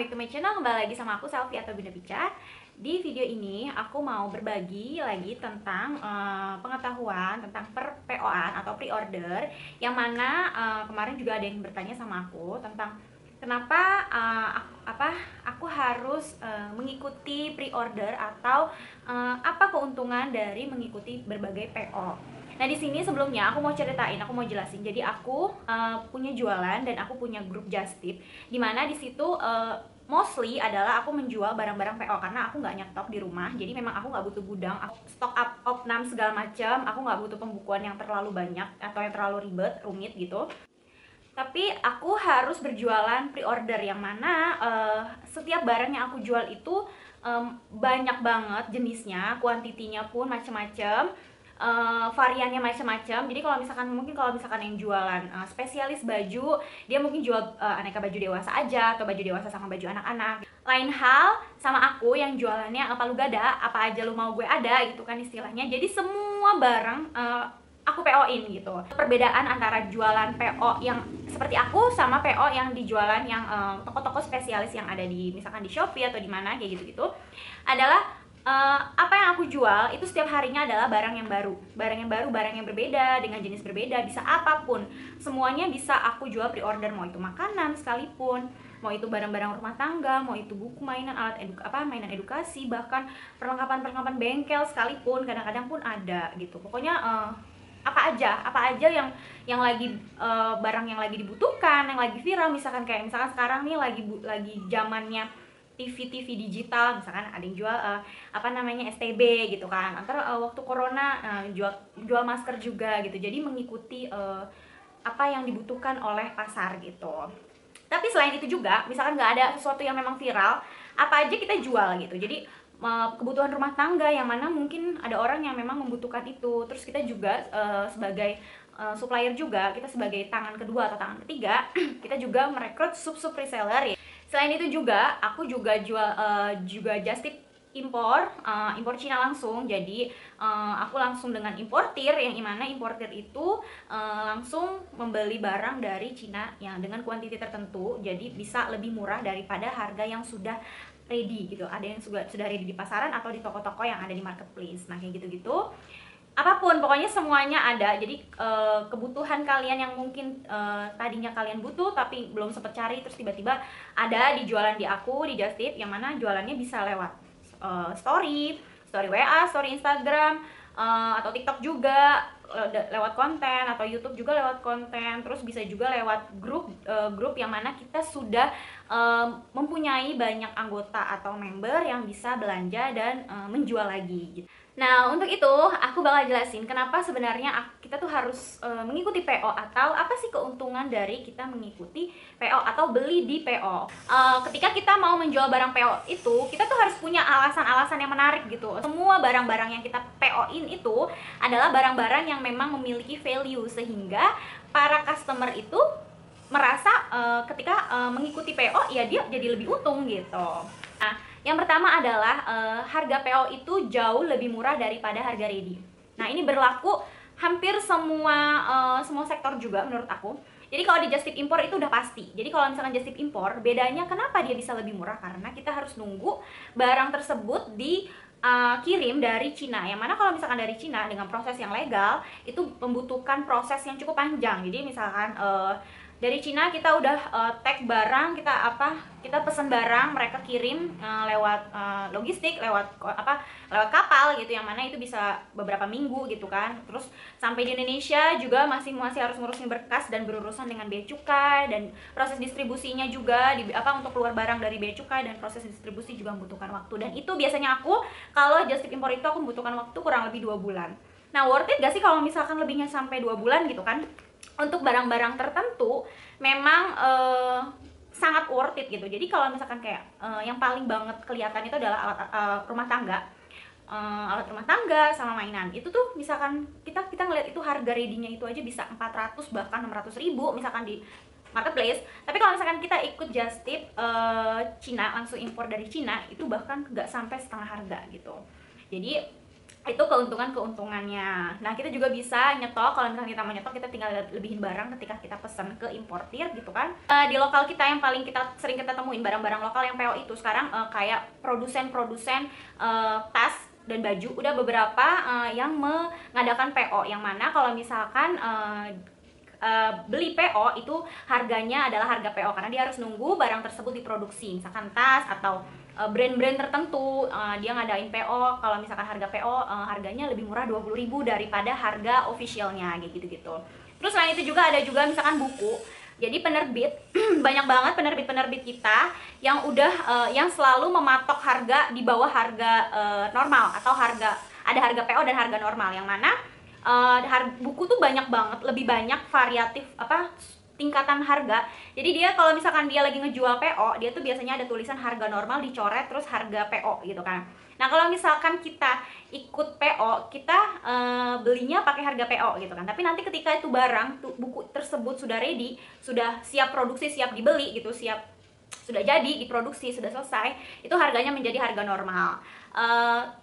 welcome back to my channel. Kembali lagi sama aku Selfie atau Bunda Pica. Di video ini aku mau berbagi lagi tentang pengetahuan tentang PO-an atau pre-order, yang mana kemarin juga ada yang bertanya sama aku tentang kenapa aku harus mengikuti pre-order atau apa keuntungan dari mengikuti berbagai PO. Nah, di sini sebelumnya aku mau ceritain, aku mau jelasin. Jadi aku punya jualan dan aku punya grup Just Tip, dimana di situ mostly adalah aku menjual barang-barang PO karena aku nggak nyetok di rumah. Jadi memang aku nggak butuh gudang, stok opnam segala macam. Aku nggak butuh pembukuan yang terlalu banyak atau yang terlalu rumit gitu. Tapi aku harus berjualan pre-order, yang mana setiap barang yang aku jual itu banyak banget jenisnya, kuantitinya pun macam-macam. Variannya macam-macam. Jadi kalau misalkan yang jualan spesialis baju, dia mungkin jual aneka baju dewasa aja atau baju dewasa sama baju anak-anak. Lain hal sama aku yang jualannya palu gada, apa aja lu mau gue ada gitu kan istilahnya. Jadi semua barang aku PO-in gitu. Perbedaan antara jualan PO yang seperti aku sama PO yang di jualan yang toko-toko spesialis yang ada di misalkan di Shopee atau di mana kayak gitu-gitu adalah apa yang aku jual itu setiap harinya adalah barang yang baru, barang yang berbeda dengan jenis berbeda, bisa apapun, semuanya bisa aku jual pre-order, mau itu makanan sekalipun, mau itu barang-barang rumah tangga, mau itu buku mainan, mainan edukasi, bahkan perlengkapan bengkel sekalipun kadang-kadang pun ada gitu. Pokoknya apa aja yang lagi barang yang lagi dibutuhkan, yang lagi viral, misalkan sekarang nih lagi zamannya TV digital, misalkan ada yang jual STB gitu kan. Waktu corona jual masker juga gitu. Jadi mengikuti apa yang dibutuhkan oleh pasar gitu. Tapi selain itu juga, misalkan nggak ada sesuatu yang memang viral, apa aja kita jual gitu. Jadi kebutuhan rumah tangga yang mana mungkin ada orang yang memang membutuhkan itu. Terus kita juga sebagai supplier juga, kita sebagai tangan kedua atau tangan ketiga, kita juga merekrut sub reseller ya. Selain itu juga, aku juga jual juga just tip impor Cina langsung. Jadi aku langsung dengan importir, yang dimana importir itu langsung membeli barang dari Cina yang dengan kuantiti tertentu, jadi bisa lebih murah daripada harga yang sudah ready gitu. Ada yang sudah ready di pasaran atau di toko-toko yang ada di marketplace. Nah, kayak gitu-gitu. Apapun, pokoknya semuanya ada. Jadi kebutuhan kalian yang mungkin tadinya kalian butuh tapi belum sempat cari, terus tiba-tiba ada di jualan di aku di Just Tip, yang mana jualannya bisa lewat story WA, story Instagram, atau TikTok juga lewat konten, atau YouTube juga lewat konten. Terus bisa juga lewat grup yang mana kita sudah mempunyai banyak anggota atau member yang bisa belanja dan menjual lagi gitu. Nah, untuk itu aku bakal jelasin kenapa sebenarnya kita tuh harus mengikuti PO, atau apa sih keuntungan dari kita mengikuti PO atau beli di PO. Ketika kita mau menjual barang PO itu, kita tuh harus punya alasan-alasan yang menarik gitu. Semua barang-barang yang kita PO-in itu adalah barang-barang yang memang memiliki value, sehingga para customer itu merasa ketika mengikuti PO ya dia jadi lebih untung gitu. Nah, yang pertama adalah harga PO itu jauh lebih murah daripada harga ready. Nah, ini berlaku hampir semua sektor juga menurut aku. Jadi kalau di Just Tip impor itu udah pasti. Jadi kalau misalkan Just Tip impor, bedanya kenapa dia bisa lebih murah? Karena kita harus nunggu barang tersebut kirim dari Cina. Yang mana kalau misalkan dari Cina dengan proses yang legal itu membutuhkan proses yang cukup panjang. Jadi misalkan dari Cina kita udah tag barang, kita pesan barang, mereka kirim lewat logistik, lewat kapal gitu, yang mana itu bisa beberapa minggu gitu kan. Terus sampai di Indonesia juga masih harus ngurusin berkas dan berurusan dengan bea cukai, dan proses distribusinya juga untuk keluar barang dari bea cukai, dan proses distribusi juga membutuhkan waktu. Dan itu biasanya kalau Just Tip impor itu aku membutuhkan waktu kurang lebih 2 bulan. Nah, worth it gak sih kalau misalkan lebihnya sampai 2 bulan gitu kan? Untuk barang-barang tertentu memang sangat worth it gitu. Jadi kalau misalkan kayak yang paling banget kelihatan itu adalah alat rumah tangga, alat rumah tangga sama mainan. Itu tuh misalkan kita ngeliat itu harga ready-nya itu aja bisa 400 bahkan 600 ribu misalkan di marketplace. Tapi kalau misalkan kita ikut Just Tip Cina, langsung impor dari Cina, itu bahkan nggak sampai setengah harga gitu. Jadi Itu keuntungannya. Nah, kita juga bisa nyetok. Kalau misalnya kita mau nyetok, kita tinggal lebihin barang ketika kita pesan ke importir gitu kan. Di lokal kita yang paling sering kita temuin barang-barang lokal yang PO itu sekarang kayak produsen-produsen tas dan baju udah beberapa yang mengadakan PO, yang mana kalau misalkan beli PO itu harganya adalah harga PO karena dia harus nunggu barang tersebut diproduksi, misalkan tas atau brand-brand tertentu dia ngadain PO. Kalau misalkan harga PO harganya lebih murah 20.000 daripada harga officialnya kayak gitu-gitu. Terus selain itu juga ada juga misalkan buku. Jadi penerbit banyak banget penerbit-penerbit kita yang udah yang selalu mematok harga di bawah harga normal, atau ada harga PO dan harga normal, yang mana buku tuh banyak banget, lebih banyak variatif tingkatan harga. Jadi dia kalau misalkan dia lagi ngejual PO, dia tuh biasanya ada tulisan harga normal dicoret terus harga PO gitu kan. Nah, kalau misalkan kita ikut PO, kita belinya pakai harga PO gitu kan. Tapi nanti ketika itu barang buku tersebut sudah ready, sudah siap produksi, siap dibeli gitu, sudah jadi diproduksi, sudah selesai, itu harganya menjadi harga normal.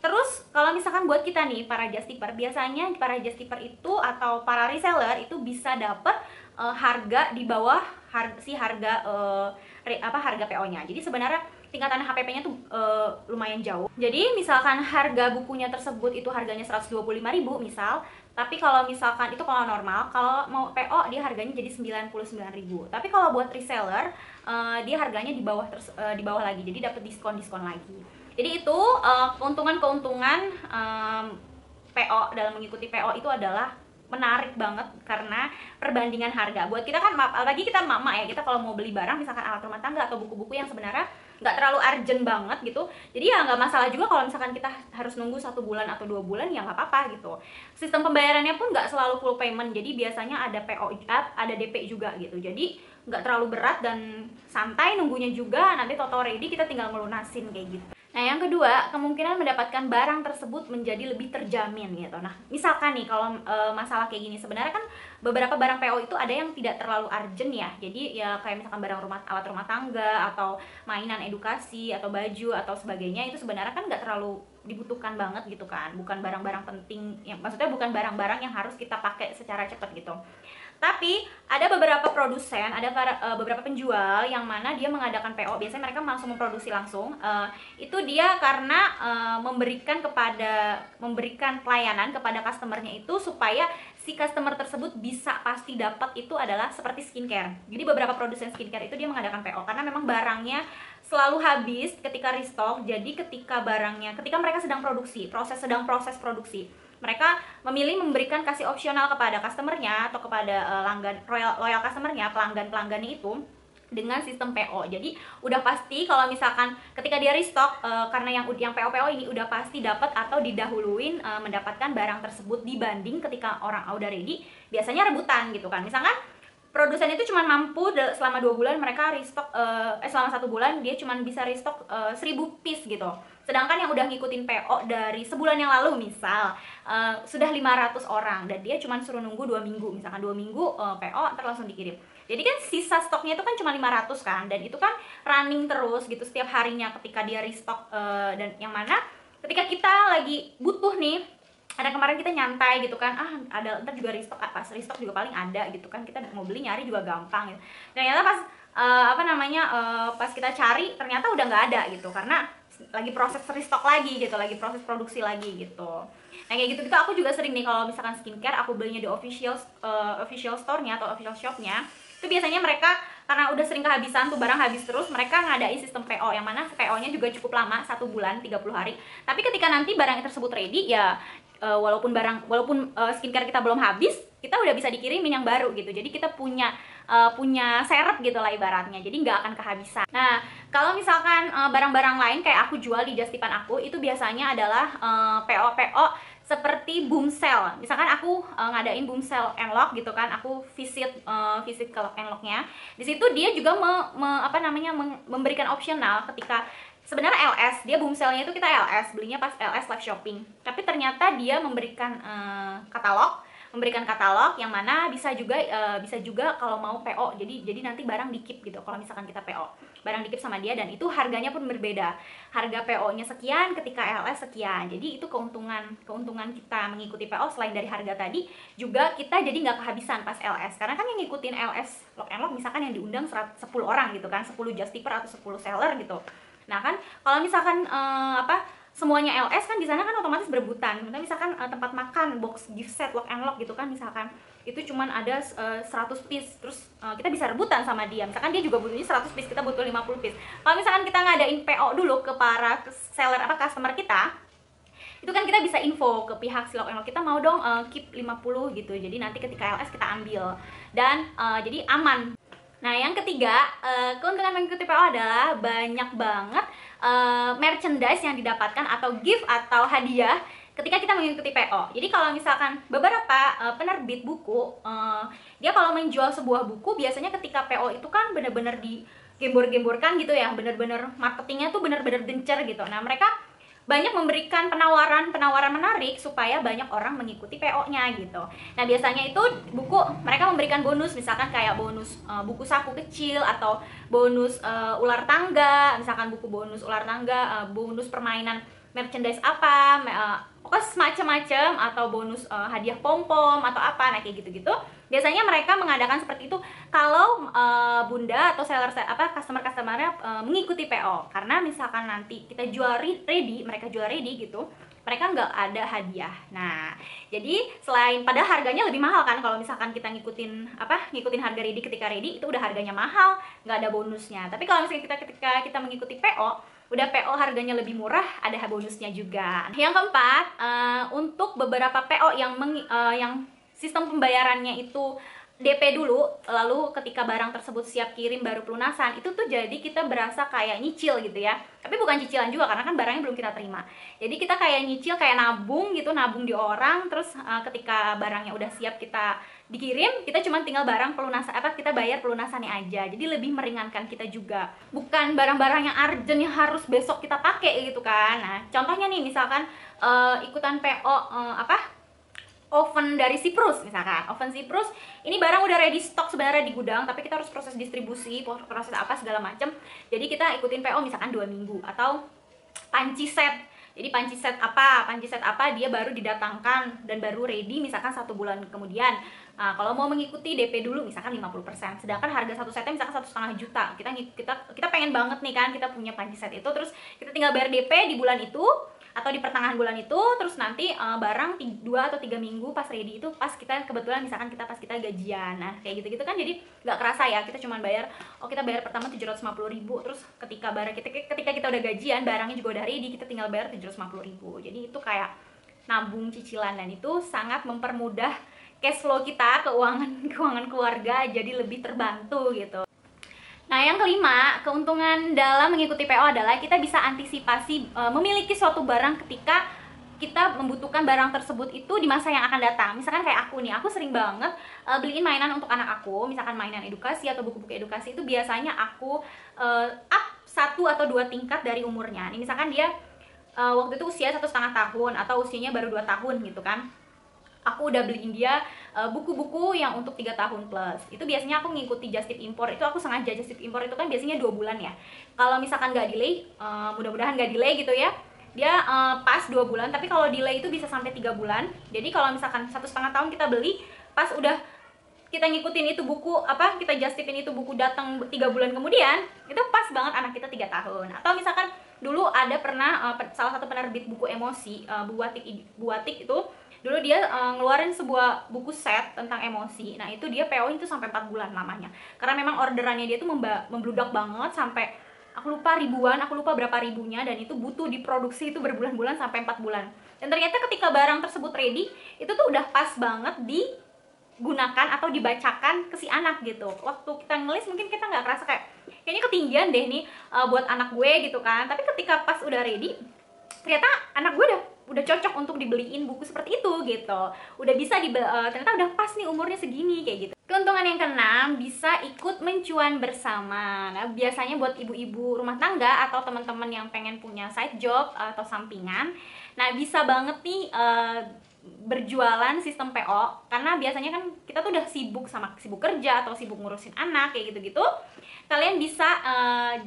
Terus kalau misalkan buat kita nih para just tipper, biasanya para just tipper itu atau para reseller itu bisa dapat harga di bawah harga PO-nya. Jadi sebenarnya tingkatan HPP-nya tuh lumayan jauh. Jadi misalkan harga bukunya tersebut itu harganya 125.000 misal, tapi kalau misalkan itu kalau normal, kalau mau PO dia harganya jadi 99.000. Tapi kalau buat reseller dia harganya di bawah lagi. Jadi dapat diskon lagi. Jadi itu keuntungan PO dalam mengikuti PO itu adalah menarik banget karena perbandingan harga. Buat kita kan, apalagi kita mama ya, kita kalau mau beli barang misalkan alat rumah tangga atau buku-buku yang sebenarnya nggak terlalu urgent banget gitu, jadi ya nggak masalah juga kalau misalkan kita harus nunggu 1 bulan atau 2 bulan, ya nggak apa-apa gitu. Sistem pembayarannya pun nggak selalu full payment, jadi biasanya ada PO ada DP juga gitu, jadi nggak terlalu berat dan santai nunggunya juga. Nanti toto ready kita tinggal ngelunasin kayak gitu. Nah, yang kedua, kemungkinan mendapatkan barang tersebut menjadi lebih terjamin gitu. Nah, misalkan nih kalau masalah kayak gini, sebenarnya kan beberapa barang PO itu ada yang tidak terlalu urgent ya. Jadi ya kayak misalkan alat rumah tangga atau mainan edukasi atau baju atau sebagainya, itu sebenarnya kan nggak terlalu dibutuhkan banget gitu kan. Bukan barang-barang penting, maksudnya bukan barang-barang yang harus kita pakai secara cepat gitu. Tapi ada beberapa produsen, ada beberapa penjual yang mana dia mengadakan PO. Biasanya mereka langsung memproduksi langsung. Itu dia karena memberikan pelayanan kepada customernya itu supaya si customer tersebut bisa pasti dapat itu adalah seperti skincare. Jadi beberapa produsen skincare itu dia mengadakan PO karena memang barangnya selalu habis ketika restock. Jadi ketika mereka sedang proses produksi, mereka memilih kasih opsional kepada customernya atau kepada loyal customernya, pelanggannya itu dengan sistem PO. Jadi udah pasti kalau misalkan ketika dia restock, karena yang PO ini udah pasti dapat atau didahuluin mendapatkan barang tersebut dibanding ketika orang udah ready, biasanya rebutan gitu kan. Misalkan produsen itu cuma mampu selama 2 bulan mereka restock, selama 1 bulan dia cuma bisa restock 1000 piece gitu. Sedangkan yang udah ngikutin PO dari sebulan yang lalu misal sudah 500 orang dan dia cuma suruh nunggu 2 minggu, misalkan 2 minggu PO ntar langsung dikirim. Jadi kan sisa stoknya itu kan cuma 500 kan, dan itu kan running terus gitu setiap harinya ketika dia restock, dan yang mana ketika kita lagi butuh nih, ada kemarin kita nyantai gitu kan, ada ntar juga restock, pas restock juga paling ada gitu kan, kita mau beli nyari juga gampang gitu. Dan ternyata pas pas kita cari ternyata udah nggak ada gitu, karena lagi proses restock lagi gitu, lagi proses produksi lagi gitu. Nah kayak gitu aku juga sering nih kalau misalkan skincare aku belinya di official store-nya atau official shop-nya, itu biasanya mereka karena udah sering kehabisan tuh, barang habis terus, mereka ngadain sistem PO yang mana PO-nya juga cukup lama, 1 bulan 30 hari. Tapi ketika nanti barang tersebut ready ya, walaupun skincare kita belum habis, kita udah bisa dikirimin yang baru gitu. Jadi kita punya serep gitu lah ibaratnya, jadi nggak akan kehabisan. Nah kalau misalkan barang-barang lain kayak aku jual di Just Tipan aku, itu biasanya adalah PO seperti boom sale. Misalkan aku ngadain boom sale Enlock gitu kan, aku visit ke Enlocknya. Di situ dia juga memberikan opsional ketika sebenarnya LS, dia boom sale-nya itu kita LS, belinya pas LS live shopping. Tapi ternyata dia memberikan katalog memberikan katalog yang mana bisa juga kalau mau PO. Jadi nanti barang di-keep gitu kalau misalkan kita PO. Barang di-keep sama dia dan itu harganya pun berbeda. Harga PO-nya sekian, ketika LS sekian. Jadi itu keuntungan kita mengikuti PO. Selain dari harga tadi, juga kita jadi nggak kehabisan pas LS. Karena kan yang ngikutin LS lock and lock misalkan yang diundang 10 orang gitu kan, 10 just tipper atau 10 seller gitu. Nah kan kalau misalkan semuanya LS kan di sana kan otomatis berebutan. Misalkan tempat makan, box gift set lock and lock gitu kan, misalkan itu cuman ada 100 piece, terus kita bisa rebutan sama dia. Misalkan dia juga butuhnya 100 piece, kita butuh 50 piece. Kalau misalkan kita ngadain PO dulu ke para seller customer kita, itu kan kita bisa info ke pihak si lock and lock, kita mau dong keep 50 gitu. Jadi nanti ketika LS kita ambil dan jadi aman. Nah, yang ketiga, keuntungan mengikuti PO adalah banyak banget merchandise yang didapatkan atau gift atau hadiah ketika kita mengikuti PO. Jadi kalau misalkan beberapa penerbit buku, dia kalau menjual sebuah buku biasanya ketika PO itu kan bener-bener digembor-gemborkan gitu ya, bener-bener marketingnya tuh bener-bener gencar gitu. Nah, mereka banyak memberikan penawaran menarik supaya banyak orang mengikuti PO-nya gitu. Nah, biasanya itu buku mereka memberikan bonus, misalkan kayak bonus buku saku kecil atau bonus ular tangga, misalkan buku bonus ular tangga, bonus permainan merchandise apa, pokoknya semacam-macam, atau bonus hadiah pom-pom atau apa, nah kayak gitu-gitu. Biasanya mereka mengadakan seperti itu kalau bunda atau seller customer-customernya mengikuti PO. Karena misalkan nanti kita jual ready, mereka jual ready gitu, mereka nggak ada hadiah. Nah, jadi selain pada harganya lebih mahal kan kalau misalkan kita ngikutin harga ready, ketika ready itu udah harganya mahal, nggak ada bonusnya. Tapi kalau misalnya ketika kita mengikuti PO, udah PO harganya lebih murah, ada bonusnya juga. Yang keempat, untuk beberapa PO yang sistem pembayarannya itu DP dulu, lalu ketika barang tersebut siap kirim baru pelunasan, itu tuh jadi kita berasa kayak nyicil gitu ya. Tapi bukan cicilan juga karena kan barangnya belum kita terima. Jadi kita kayak nyicil, kayak nabung gitu, nabung di orang, terus ketika barangnya udah siap kita dikirim, kita cuma tinggal barang pelunasan kita bayar pelunasannya aja. Jadi lebih meringankan kita juga. Bukan barang-barang yang urgent yang harus besok kita pakai gitu kan. Nah, contohnya nih misalkan ikutan PO oven dari Cyprus misalkan. Oven Cyprus ini barang udah ready stock sebenarnya di gudang, tapi kita harus proses distribusi, proses apa segala macam. Jadi kita ikutin PO misalkan 2 minggu. Atau panci set. Jadi panci set apa dia baru didatangkan dan baru ready misalkan 1 bulan kemudian. Nah, kalau mau mengikuti DP dulu misalkan 50%. Sedangkan harga satu setnya misalkan 1,5 juta. Kita pengen banget nih kan kita punya panci set itu, terus kita tinggal bayar DP di bulan itu atau di pertengahan bulan itu, terus nanti barang 2 atau 3 minggu pas ready itu pas kita kebetulan misalkan pas kita gajian. Nah, kayak gitu-gitu kan jadi nggak kerasa ya, kita cuma bayar, kita bayar pertama 750.000, terus ketika kita udah gajian, barangnya juga udah ready, kita tinggal bayar 750.000. Jadi itu kayak nabung cicilan dan itu sangat mempermudah cash flow kita, keuangan keluarga jadi lebih terbantu gitu. Nah, yang kelima, keuntungan dalam mengikuti PO adalah kita bisa antisipasi memiliki suatu barang ketika kita membutuhkan barang tersebut itu di masa yang akan datang. Misalkan kayak aku nih, aku sering banget beliin mainan untuk anak aku, misalkan mainan edukasi atau buku-buku edukasi itu biasanya aku up 1 atau 2 tingkat dari umurnya. Nih misalkan dia waktu itu usia 1,5 tahun atau usianya baru 2 tahun gitu kan. Aku udah beliin dia buku-buku yang untuk 3 tahun plus. Itu biasanya aku ngikuti just tip impor. Itu aku sengaja just tip impor itu kan biasanya 2 bulan ya. Kalau misalkan nggak delay, mudah-mudahan nggak delay gitu ya. Dia pas 2 bulan, tapi kalau delay itu bisa sampai 3 bulan. Jadi kalau misalkan 1,5 tahun kita beli, pas udah kita ngikutin itu buku kita just tipin itu buku datang 3 bulan kemudian, itu pas banget anak kita 3 tahun. Atau misalkan dulu ada pernah salah satu penerbit buku emosi, Buatik itu dulu dia ngeluarin sebuah buku set tentang emosi. Nah, itu dia PO itu sampai 4 bulan lamanya. Karena memang orderannya dia tuh membludak banget sampai aku lupa ribuan, aku lupa berapa ribunya, dan itu butuh diproduksi itu berbulan-bulan sampai 4 bulan. Dan ternyata ketika barang tersebut ready, itu tuh udah pas banget digunakan atau dibacakan ke si anak gitu. Waktu kita ngelis mungkin kita nggak kerasa kayaknya ketinggian deh nih buat anak gue gitu kan. Tapi ketika pas udah ready, ternyata anak gue udah cocok untuk dibeliin buku seperti itu gitu. Udah bisa ternyata udah pas nih umurnya segini kayak gitu. Keuntungan yang keenam, bisa ikut mencuan bersama. Nah, biasanya buat ibu-ibu rumah tangga atau teman-teman yang pengen punya side job atau sampingan, nah bisa banget nih berjualan sistem PO, karena biasanya kan kita tuh udah sibuk kerja atau sibuk ngurusin anak kayak gitu-gitu. Kalian bisa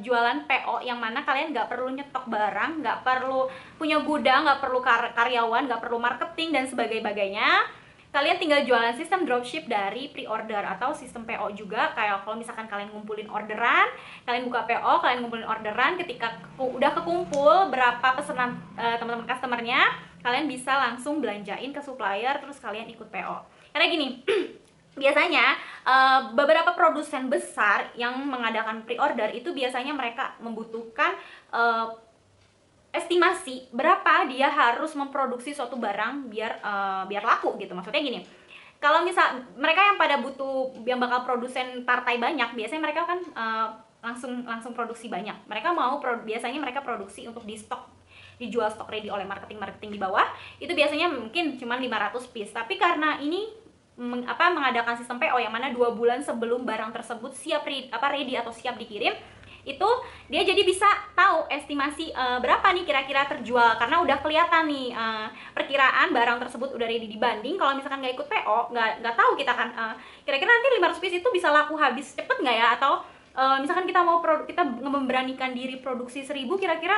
jualan PO yang mana kalian nggak perlu nyetok barang, nggak perlu punya gudang, nggak perlu karyawan, nggak perlu marketing dan sebagainya. Kalian tinggal jualan sistem dropship dari pre-order atau sistem PO juga. Kayak kalau misalkan kalian ngumpulin orderan, kalian buka PO, kalian ngumpulin orderan, ketika udah kekumpul berapa pesanan teman-teman customernya, kalian bisa langsung belanjain ke supplier, terus kalian ikut PO. Karena gini, biasanya beberapa produsen besar yang mengadakan pre-order itu biasanya mereka membutuhkan estimasi berapa dia harus memproduksi suatu barang biar laku gitu. Maksudnya gini, kalau misal mereka yang pada butuh, yang bakal produsen partai banyak, biasanya mereka kan langsung produksi banyak. Mereka mau biasanya mereka produksi untuk di stok, dijual stok ready oleh marketing di bawah. Itu biasanya mungkin cuma 500 piece. Tapi karena ini mengadakan sistem PO yang mana 2 bulan sebelum barang tersebut siap ready atau siap dikirim, itu dia jadi bisa tahu estimasi berapa nih kira-kira terjual, karena udah kelihatan nih perkiraan barang tersebut udah ready. Dibanding kalau misalkan nggak ikut PO, nggak tahu kita kan kira-kira nanti 500 piece itu bisa laku habis cepet nggak ya, atau misalkan kita kita memberanikan diri produksi 1000, kira-kira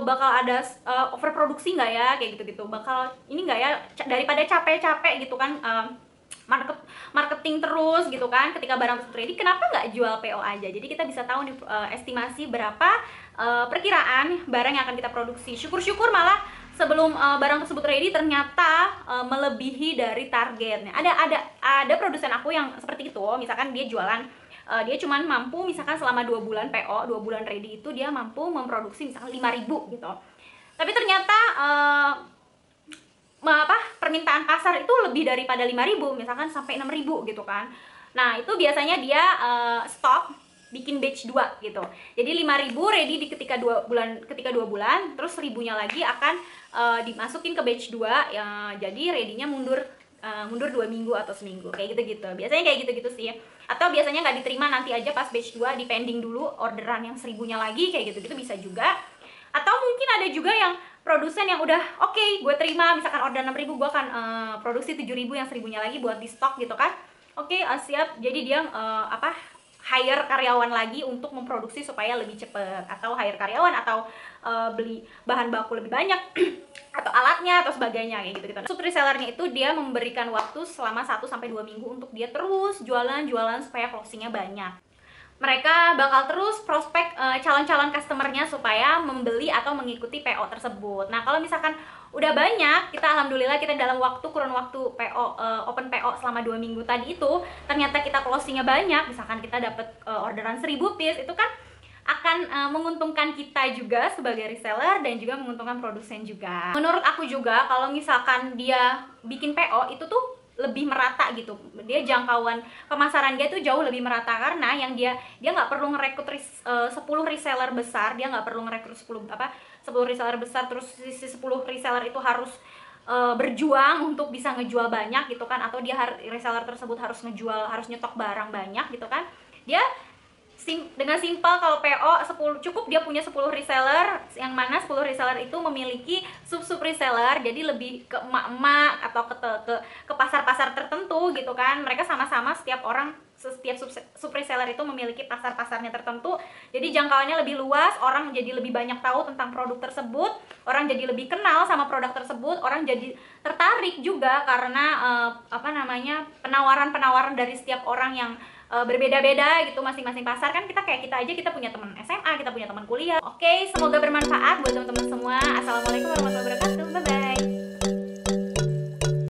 bakal ada overproduksi nggak ya, kayak gitu-gitu, bakal ini nggak ya, daripada capek-capek gitu kan marketing terus gitu kan. Ketika barang tersebut ready, kenapa nggak jual PO aja? Jadi kita bisa tahu nih estimasi berapa perkiraan barang yang akan kita produksi. Syukur-syukur malah sebelum barang tersebut ready ternyata melebihi dari targetnya. Ada produsen aku yang seperti itu. Misalkan dia jualan, dia cuman mampu misalkan selama 2 bulan PO, 2 bulan ready itu dia mampu memproduksi misalkan 5.000 gitu. Tapi ternyata permintaan pasar itu lebih daripada 5.000, misalkan sampai 6.000 gitu kan. Nah, itu biasanya dia stok bikin batch 2 gitu. Jadi 5.000 ready di ketika 2 bulan, terus 1.000-nya lagi akan dimasukin ke batch 2 ya, jadi ready-nya mundur 2 minggu atau seminggu kayak gitu-gitu. Biasanya kayak gitu-gitu sih. Atau biasanya nggak diterima, nanti aja pas batch 2 di pending dulu orderan yang 1.000-nya lagi, kayak gitu-gitu bisa juga. Atau mungkin ada juga yang produsen yang udah oke, gue terima misalkan order 6.000, gue akan produksi 7.000, yang 1.000-nya lagi buat di stok gitu kan. Oke, siap. Jadi dia hire karyawan lagi untuk memproduksi supaya lebih cepet, atau hire karyawan, atau beli bahan baku lebih banyak atau alatnya atau sebagainya kayak gitu-gitu. Sub resellernya itu dia memberikan waktu selama 1-2 minggu untuk dia terus jualan supaya closingnya banyak. Mereka bakal terus prospek calon-calon customernya supaya membeli atau mengikuti PO tersebut. Nah, kalau misalkan udah banyak, kita alhamdulillah kita dalam kurun waktu PO open PO selama 2 minggu tadi itu, ternyata kita closingnya banyak, misalkan kita dapat orderan 1.000 piece, itu kan akan menguntungkan kita juga sebagai reseller dan juga menguntungkan produsen juga. Menurut aku juga kalau misalkan dia bikin PO itu tuh lebih merata gitu, dia jangkauan pemasaran dia tuh jauh lebih merata, karena yang dia nggak perlu ngerekrut 10 reseller besar, dia nggak perlu ngerekrut 10 reseller besar, terus si 10 reseller itu harus berjuang untuk bisa ngejual banyak gitu kan, atau reseller tersebut harus nyetok barang banyak gitu kan. Dia dengan simpel kalau PO 10 cukup dia punya 10 reseller, yang mana 10 reseller itu memiliki sub reseller, jadi lebih ke emak-emak atau ke pasar-pasar tertentu gitu kan. Mereka sama-sama setiap sub reseller itu memiliki pasar-pasarnya tertentu, jadi jangkauannya lebih luas, orang jadi lebih banyak tahu tentang produk tersebut, orang jadi lebih kenal sama produk tersebut, orang jadi tertarik juga karena penawaran-penawaran dari setiap orang yang berbeda-beda gitu. Masing-masing pasar kan, kita aja, kita punya teman SMA, kita punya teman kuliah. Oke, semoga bermanfaat buat teman-teman semua. Assalamualaikum warahmatullahi wabarakatuh. Bye bye.